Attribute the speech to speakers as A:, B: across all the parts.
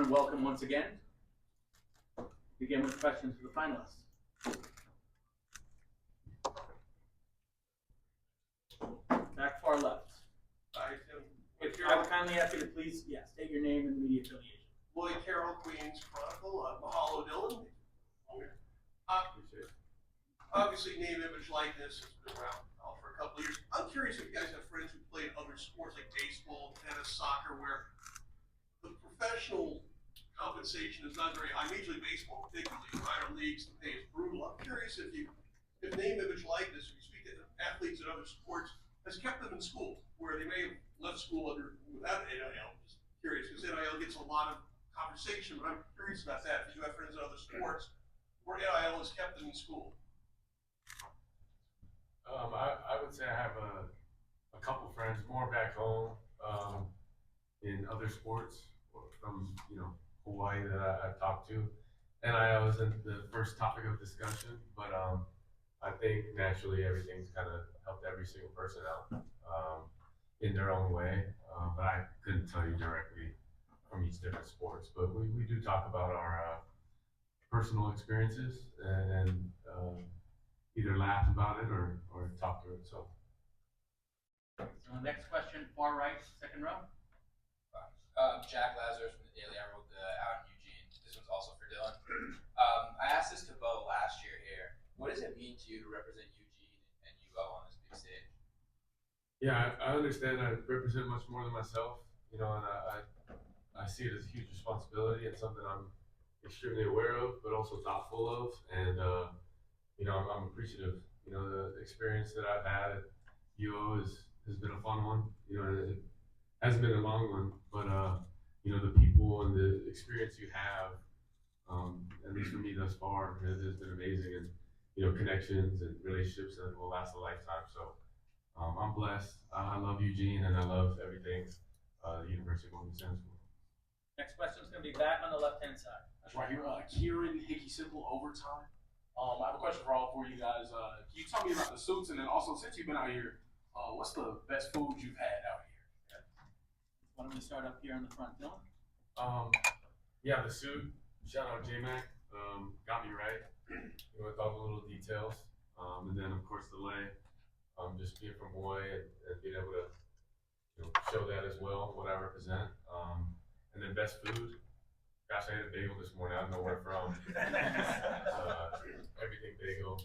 A: everyone, welcome once again. Begin with questions for the finalists. Back far left. I would kindly ask you to please, state your name and media affiliation.
B: Lloyd Carroll, Queens Chronicle, Mahalo Dillon. Obviously, name, image, likeness has been around for a couple of years. I'm curious if you guys have friends who played other sports like baseball, tennis, soccer, where the professional compensation is not very high. Major League Baseball, particularly minor leagues, the pay is brutal. I'm curious if name, image, likeness, if you speak to athletes in other sports, has kept them in school, where they may have left school without NIL. Just curious, because NIL gets a lot of conversation, but I'm curious about that. If you have friends in other sports where NIL has kept them in school.
C: I would say I have a couple friends more back home in other sports from Hawaii that I've talked to. NIL isn't the first topic of discussion, but I think naturally everything's kind of helped every single person out in their own way. But I couldn't tell you directly from each different sports. But we do talk about our personal experiences and either laugh about it or talk through it. So
A: next question, far right, second row.
D: Jack Lazarus from the Daily Emerald out in Eugene. This one's also for Dylan. I asked this to Bo last year here. What does it mean to you to represent Eugene and UO on this big stage?
C: Yeah, I understand I represent much more than myself, and I see it as a huge responsibility and something I'm extremely aware of, but also thoughtful of. And I'm appreciative. The experience that I've had at UO has been a fun one. It hasn't been a long one, but the people and the experience you have, at least for me thus far, has been amazing. And connections and relationships that will last a lifetime. So I'm blessed. I love Eugene and I love everything the University of Oregon stands for.
A: Next question is going to be back on the left-hand side.
E: That's right here, Kieran Hickey Simple Overtime. I have a question for all four of you guys. Can you tell me about the suits, and then also since you've been out here, what's the best food you've had out here?
A: Why don't we start up here in the front, Dylan?
C: Yeah, the suit. Shout out J-Mac. Got me right with all the little details. And then of course the lay. Just being from Hawaii and being able to show that as well, what I represent. And then best food. Gosh, I had a bagel this morning. I don't know where from. Everything bagel,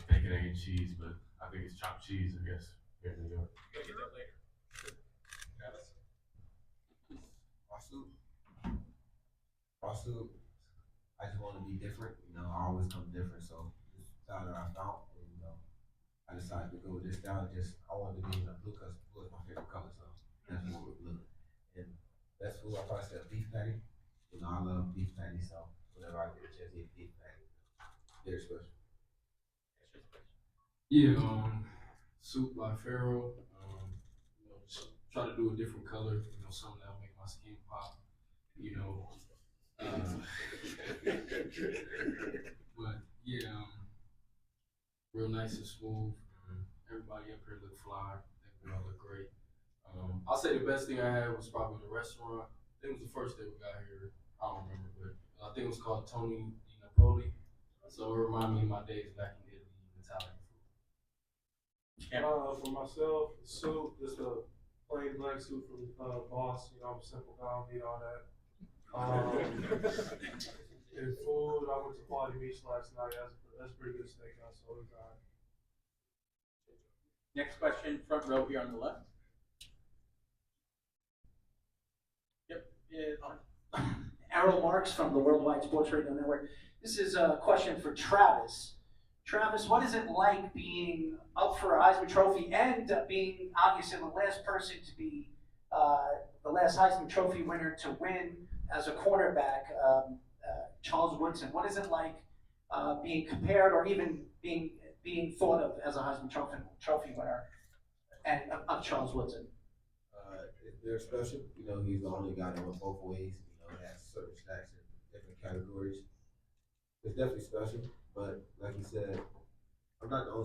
C: bacon, egg, and cheese, but I think it's chopped cheese, I guess, here in New York.
A: We'll get that later.
F: Also, I just want to be different. I always come different, so this style that I found, and I decided to go with this style. I wanted to be in the blue because blue is my favorite color, so that's what we're blue. And best food, I probably said beef patty. I love beef patty, so whenever I get a chance to eat beef patty, very special.
G: Yeah, soup by Pharaoh. Just try to do a different color. Something that'll make my skin pop. But yeah, real nice and smooth. Everybody up here look fly. I think we all look great. I'll say the best thing I had was probably the restaurant. I think it was the first day we got here. I don't remember, but I think it was called Tony Di Napoli. So it reminded me of my days back in Italy and Italian food.
H: For myself, suit, just a plain black suit from Boss. I'm a simple guy, I don't need all that. And food, I went to Quality Beach last night. That's pretty good steakhouse, so it was all right.
A: Next question, front row here on the left. Yep. Yeah.
I: Errol Marks from the Worldwide Sports Radio Network. This is a question for Travis. Travis, what is it like being up for a Heisman Trophy and being obviously the last person to be the last Heisman Trophy winner to win as a quarterback, Charles Woodson? What is it like being compared or even being thought of as a Heisman Trophy winner and of Charles Woodson?
F: They're special. He's the only guy that went both ways. Has certain stacks in different categories. It's definitely special, but like you said, I'm not the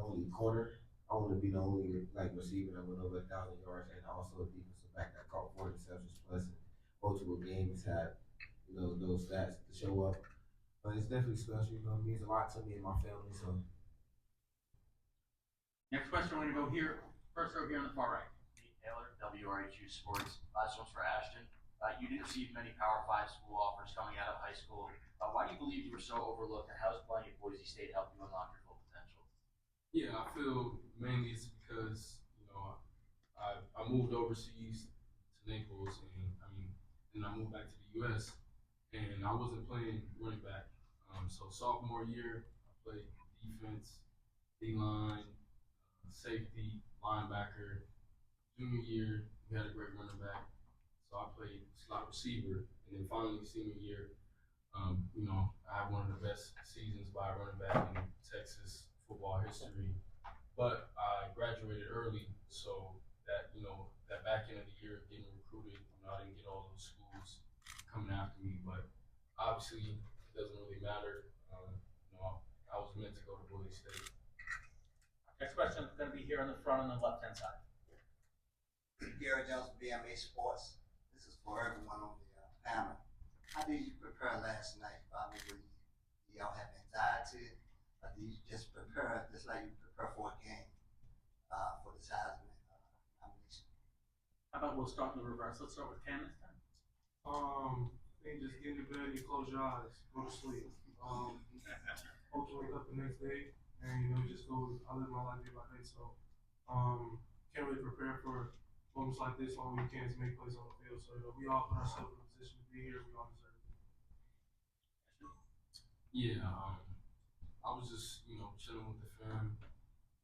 F: only corner. I want to be the only receiver that went over 1,000 yards, and also a defensive back that caught 4 interceptions plus. multiple games, had, those stats to show up. But it's definitely special, it means a lot to me and my family, so.
A: Next question, we're gonna go here, first row here on the far right.
J: Nate Taylor, WRHU Sports. Last one's for Ashton. You didn't receive many Power 5 school offers coming out of high school. Why do you believe you were so overlooked, and how has playing at Boise State helped you unlock your full potential?
G: Yeah, I feel mainly it's because I moved overseas to Naples, and I moved back to the U.S. and I wasn't playing running back. So sophomore year, I played defense, D-line, safety, linebacker. Junior year, we had a great running back, so I played slot receiver. And then finally, senior year, I had one of the best seasons by a running back in Texas football history. But I graduated early, so that back end of the year getting recruited, I didn't get all those schools coming after me. But obviously, it doesn't really matter. I was meant to go to Boise State.
A: Next question is gonna be here on the front on the left-hand side.
K: Gary Jones, BMA Sports. This is for everyone on the panel. How did you prepare last night? Do y'all have anxiety? Or do you just prepare just like you prepare for a game for this Heisman nomination?
A: How about we'll start in the reverse? Let's start with Cam this time.
H: I think just get in bed, you close your eyes, go to sleep. Hope to wake up the next day, and just go. I live my life day by day, so can't really prepare for moments like this. All we can is make plays on the field. So we all put ourselves in a position to be here. We all deserve it.
G: Yeah, I was just chilling with the fam,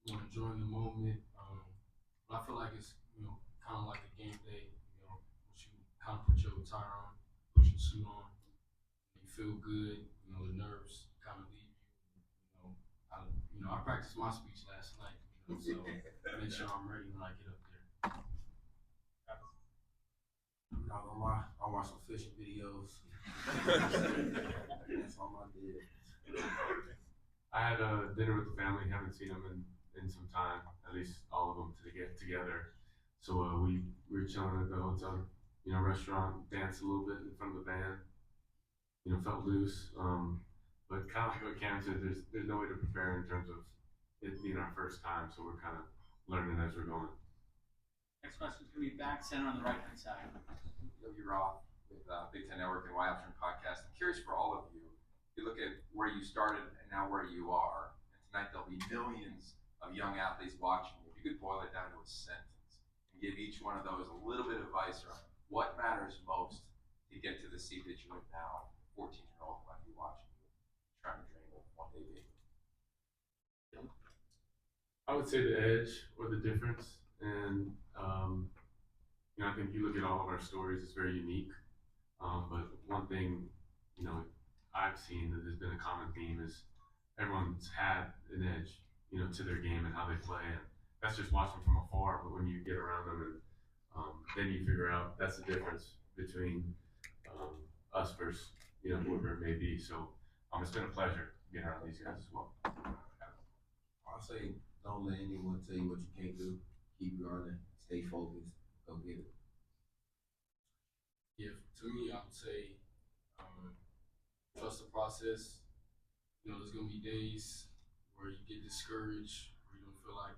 G: enjoying the moment. But I feel like it's kind of like a game day. Once you kind of put your attire on, put your suit on, you feel good. The nerves kind of leave you. I practiced my speech last night, so make sure I'm ready when I get up there.
F: I'm not gonna lie, I watched some fishing videos. That's all I did.
C: I had dinner with the family. Haven't seen them in some time. At least all of them to get together. So we were chilling at the hotel, restaurant, danced a little bit in front of the band. Felt loose. But kind of like what Cam said, there's no way to prepare in terms of it being our first time. So we're kind of learning as we're going.
A: Next question is gonna be back center on the right-hand side.
L: Yogi Roth with Big Ten Network and Y Option Podcast. I'm curious for all of you. If you look at where you started and now where you are, and tonight there'll be millions of young athletes watching you. If you could boil it down to a sentence and give each one of those a little bit of advice on what matters most to get to the seat that you're in now, 14-year-old might be watching you, trying to dream of one day being.
C: I would say the edge or the difference, and I think you look at all of our stories; it's very unique. But one thing, I've seen that there's been a common theme is everyone's had an edge, to their game and how they play, and that's just watching from afar. But when you get around them, and then you figure out that's the difference between us versus whoever it may be. So it's been a pleasure being around these guys as well.
F: I'll say, don't let anyone tell you what you can't do. Keep running, stay focused, go get it.
G: Yeah, to me, I would say trust the process. There's gonna be days where you get discouraged, where you don't feel like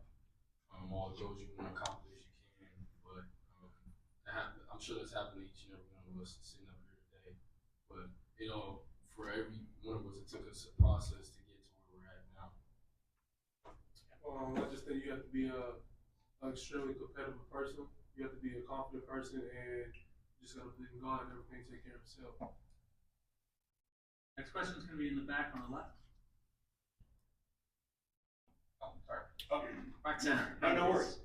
G: all the goals you want to accomplish you can. But I'm sure that's happened to each and every one of us sitting up here today. But for every one of us, it took us a process to get to where we're at now.
H: I just think you have to be an extremely competitive person. You have to be a confident person, and you just gotta believe in God and everything take care of itself.
A: Next question is gonna be in the back on the left.
J: Oh, sorry.
A: Back center.
M: No worries.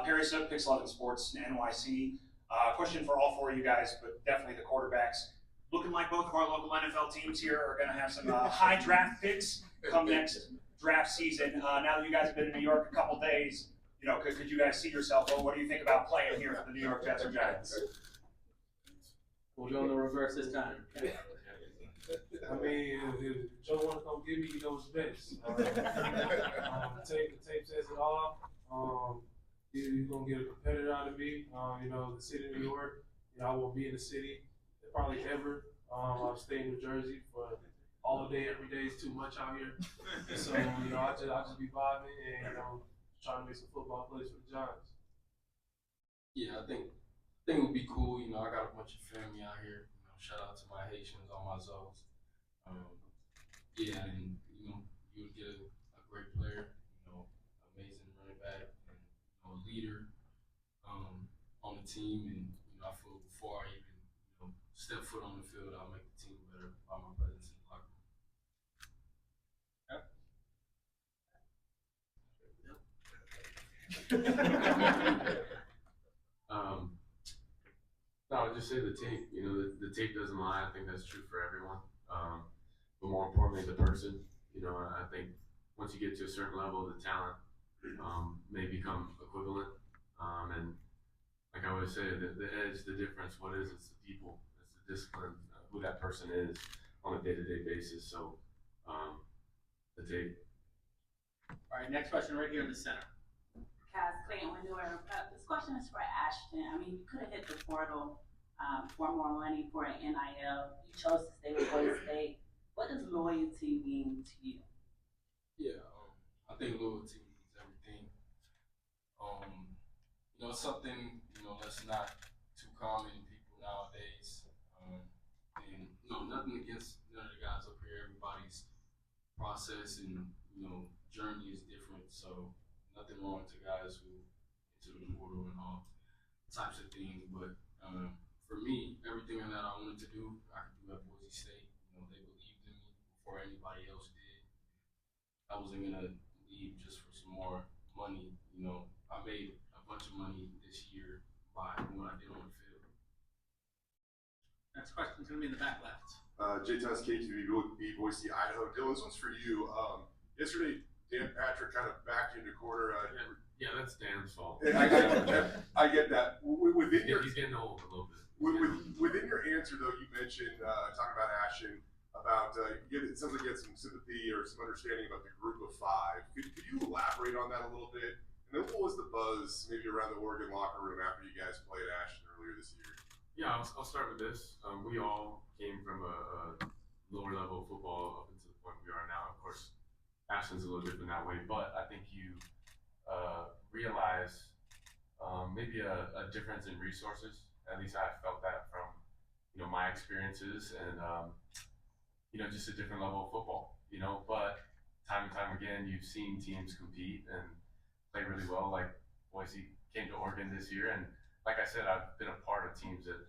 M: Perry Sook, Pixel 11 Sports, NYC. Question for all four of you guys, but definitely the quarterbacks. Looking like both of our local NFL teams here are going to have some high draft picks come next draft season. Now that you guys have been in New York a couple days, could you guys see yourself? Well, what do you think about playing here for the New York Jets or Giants?
A: We'll go in the reverse this time.
H: If Joe want to come get me, he knows best. The tape says it all. You're going to get a competitor out of me. The city of New York, I won't be in the city. probably ever. I've stayed in New Jersey for all day, every day is too much out here. So, I just be vibing and, trying to make some football plays for the Giants.
G: Yeah, I think it would be cool. I got a bunch of family out here. Shout out to my Haitians, all my Zoes. Yeah, and you would get a great player, amazing running back, and a leader on the team. And I feel before I even step foot on the field, I'll make the team better by my presence in the locker room.
C: No, I would just say the tape. The tape doesn't lie. I think that's true for everyone. But more importantly, the person. I think once you get to a certain level, the talent may become equivalent. And like I always say, the edge, the difference, what is it's the people, it's the discipline, who that person is on a day-to-day basis. So the tape.
A: All right, next question right here in the center.
N: Kaz Clayton Windower. This question is for Ashton. I mean, you could have hit the portal for more money for an NIL. You chose to stay with Boise State. What does loyalty mean to you?
G: Yeah, I think loyalty means everything. It's something that's not too common in people nowadays. And nothing against none of the guys up here. Everybody's process and journey is different. So nothing wrong to guys who into the portal and all types of things. But for me, everything that I wanted to do, I could do at Boise State. They believed in me before anybody else did. I wasn't gonna leave just for some more money. I made a bunch of money this year by what I did on the field.
A: Next question's gonna be in the back left.
O: Jay Tuss, KTV, Boise, Idaho. Dylan, this one's for you. Yesterday, Dan Patrick kind of backed you into corner.
C: Yeah, that's Dan's fault.
O: I get that. Within your,
C: he's getting old a little bit.
O: Within your answer, though, you mentioned talking about Ashton, about it sounds like you had some sympathy or some understanding about the group of five. Could you elaborate on that a little bit? And then what was the buzz maybe around the Oregon locker room after you guys played Ashton earlier this year?
C: Yeah, I'll start with this. We all came from a lower level of football up until the point we are now. Of course, Ashton's a little different that way, but I think you realize maybe a difference in resources. At least I felt that from my experiences and just a different level of football. But time and time again, you've seen teams compete and play really well. Like Boise came to Oregon this year, and like I said, I've been a part of teams that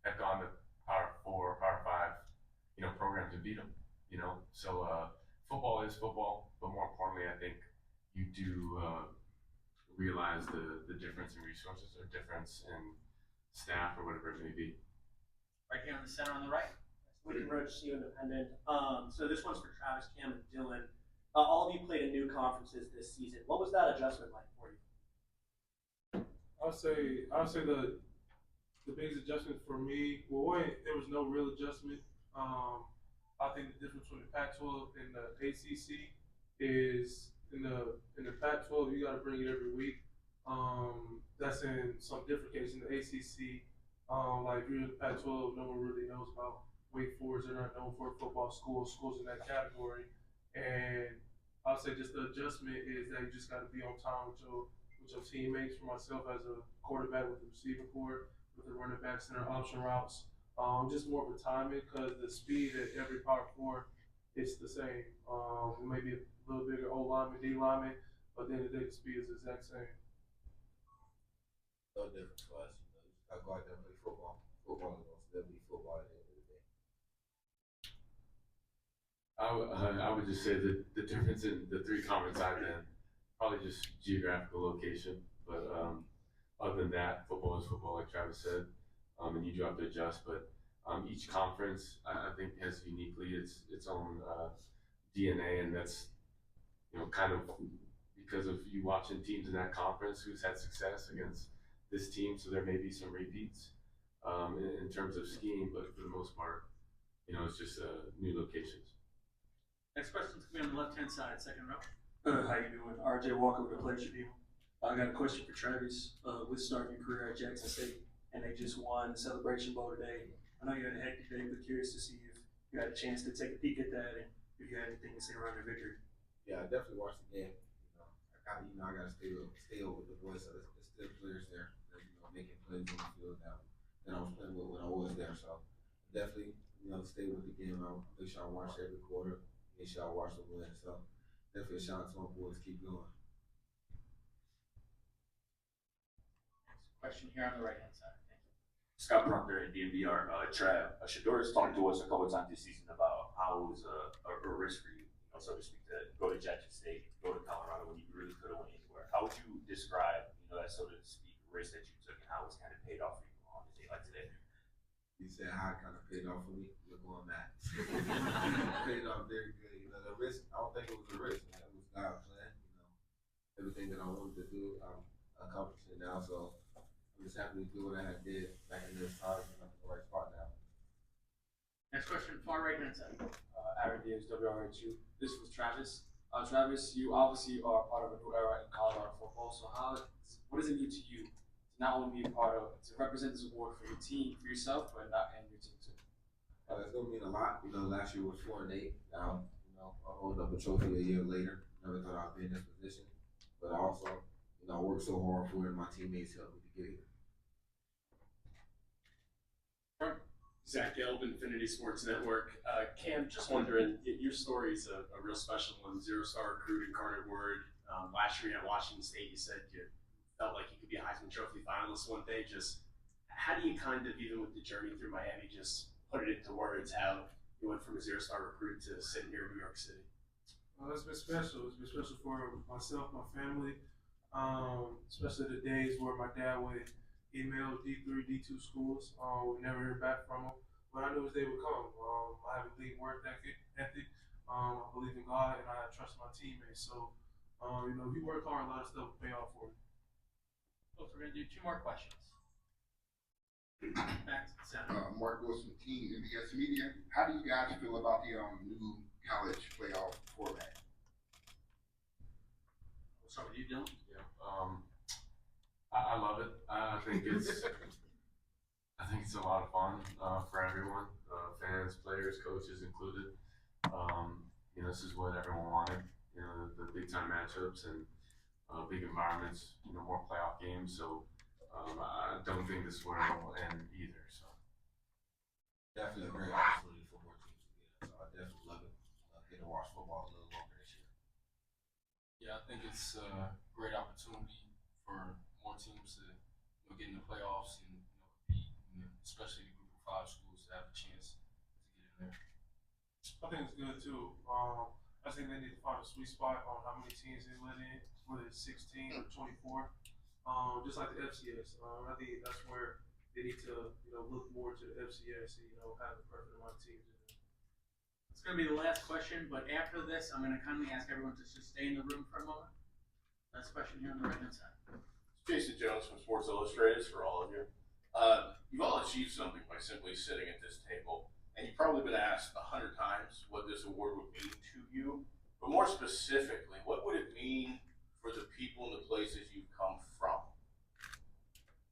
C: have gone to Power 4, Power 5, programs and beat them. So football is football, but more importantly, I think you do realize the difference in resources or difference in staff or whatever it may be.
A: Right here in the center on the right.
P: Wicked Roach, CU Independent. So this one's for Travis, Cam, and Dylan. All of you played in new conferences this season. What was that adjustment like for you?
H: I'll say the biggest adjustment for me, there was no real adjustment. I think the difference between the Pac-12 and the ACC is in the Pac-12 you got to bring it every week. That's in some different cases. In the ACC, like you're in the Pac-12, no one really knows about Wake Forest. They're not known for football schools in that category. And I'll say just the adjustment is that you just got to be on time with your teammates. For myself as a quarterback with the receiving core, with the running backs and their option routes, just more of a timing because the speed at every Power 4 is the same. Maybe a little bigger O lineman, D lineman, but then the day the speed is the exact same.
F: No difference for us. You just gotta go out there and play football. Football is gonna still be football at the end of the day.
C: I would just say that the difference in the three conferences I've been, probably just geographical location. But other than that, football is football, like Travis said, and you do have to adjust. But each conference, I think, has uniquely its own DNA, and that's kind of because of you watching teams in that conference who's had success against this team. So there may be some repeats in terms of scheme, but for the most part, it's just new locations.
A: Next question's gonna be on the left-hand side, second row.
Q: How you doing? RJ Walker with the Pleasure People. I got a question for Travis. With starting your career at Jackson State, and they just won the Celebration Bowl today. I know you're in a hectic day, but curious to see if you had a chance to take a peek at that and if you had anything to say around your victory.
F: Yeah, I definitely watched the game. I gotta stay over the boys. So there's still players there, that, making plays on the field now that I was playing with when I was there. So definitely, stay with the game. I'll make sure I watch every quarter. Make sure I watch the win. So definitely a shout out to my boys. Keep going.
D: Question here on the right hand side. Thank you.
R: Scott Proctor at DMVR. Trav, Shador has talked to us a couple of times this season about how it was a risk for you, so to speak, to go to Jackson State, go to Colorado when you really could have went anywhere. How would you describe, that so to speak, risk that you took and how it's kind of paid off for you on a day like today?
F: You said how it kind of paid off for me. Look on that. Paid off very good. The risk. I don't think it was a risk. Man. It was God's plan. Everything that I wanted to do, I'm accomplishing now. So I'm just happy to do what I did back in this time. I'm in the right spot now.
A: Next question, far right hand side.
G: Aaron Diaz, WRHU. This was Travis. Travis, you obviously are part of a new era in Colorado football. So what does it mean to you to not only be a part of, to represent this award for your team, for yourself, but not and your team too?
F: It's gonna mean a lot. Last year was 4-8. Now, I hold up a trophy a year later. Never thought I'd be in this position, but also, I worked so hard for it. And my teammates helped me to get here.
E: Zach Gelb, Infinity Sports Network. Cam, just wondering, your story is a real special one. 0-star recruit incarnate word. Last year at Washington State, you said you felt like you could be a Heisman Trophy finalist one day. Just how do you kind of, even with the journey through Miami, just put it into words how you went from a 0-star recruit to sitting here in New York City?
H: It's been special. It's been special for myself, my family, especially the days where my dad would email D3, D2 schools. We never heard back from them, but I knew his day would come. I have a big work ethic. I believe in God, and I trust my teammates. So, if you work hard, a lot of stuff will pay off for you.
A: Folks, we're going to do 2 more questions. Back to the center.
S: Mark Wilson, Team MBS Media. How do you guys feel about the new college playoff format?
A: We'll start with you, Dylan.
C: Yeah. I love it. I think it's a lot of fun for everyone, fans, players, coaches included. This is what everyone wanted. The big time matchups and big environments. More playoff games. So I don't think this will end either. So
F: Definitely a great opportunity for more teams to get in. So I definitely love it. Get to watch football a little longer this year.
G: Yeah, I think it's a great opportunity for more teams to get in the playoffs and compete, especially the group of 5 schools to have a chance to get in there.
H: I think it's good too. I think they need to find a sweet spot on how many teams they let in, whether it's 16 or 24. Just like the FCS. I think that's where they need to, look more to the FCS and, have the perfect amount of teams in there.
A: It's going to be the last question, but after this, I'm going to kindly ask everyone to just stay in the room for a moment. Last question here on the right hand side.
T: Jason Jones from Sports Illustrated for all of you. You've all achieved something by simply sitting at this table, and you've probably been asked 100 times what this award would mean to you. But more specifically, what would it mean for the people and the places you've come from?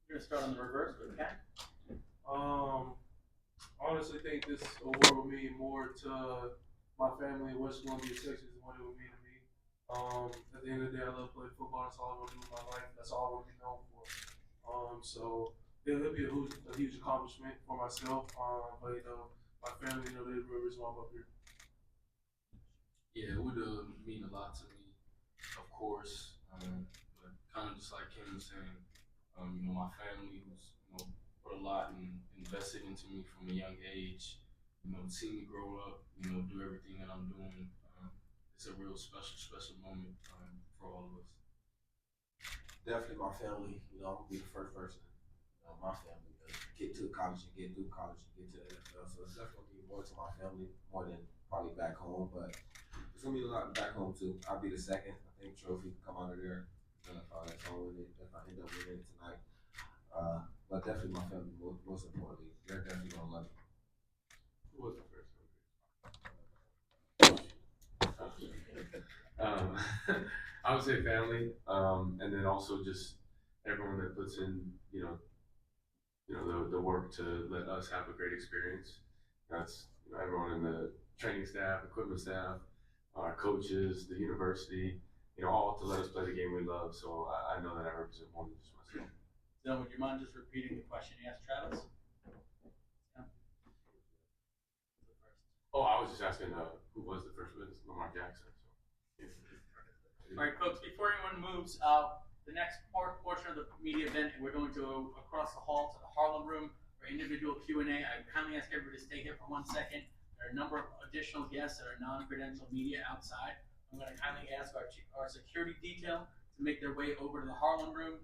A: You're going to start on the reverse with Ken.
H: I honestly think this award will mean more to my family in West Columbia, Texas, than what it would mean to me. At the end of the day, I love playing football. That's all I want to do with my life. That's all I want to be known for. So it'll be a huge accomplishment for myself. But my family, they're the real reason why I'm up here.
G: Yeah, it would mean a lot to me, of course. But kind of just like Kim was saying, my family was, put a lot and invested into me from a young age. Seeing me grow up, do everything that I'm doing. It's a real special moment for all of us.
F: Definitely my family. I'm gonna be the first person, my family, to get to college and get through college and get to the NFL. So it's definitely more to my family, more than probably back home. But it's gonna be a lot back home too. I'll be the second. I think trophy come out of there. If I end up winning it tonight. But definitely my family, most importantly, they're definitely gonna love it.
C: Who was the first one? I would say family, and then also just everyone that puts in, the work to let us have a great experience. That's everyone in the training staff, equipment staff, our coaches, the university, all to let us play the game we love. So I know that I represent more than just myself.
A: So would you mind just repeating the question you asked Travis? Yeah.
C: Oh, I was just asking who was the first witness, Lamar Jackson. So.
A: All right, folks, before anyone moves, the next portion of the media event, we're going to go across the hall to the Harlem room for individual Q&A. I kindly ask everybody to stay here for 1 second. There are a number of additional guests that are non-credential media outside. I'm going to kindly ask our security detail to make their way over to the Harlem room.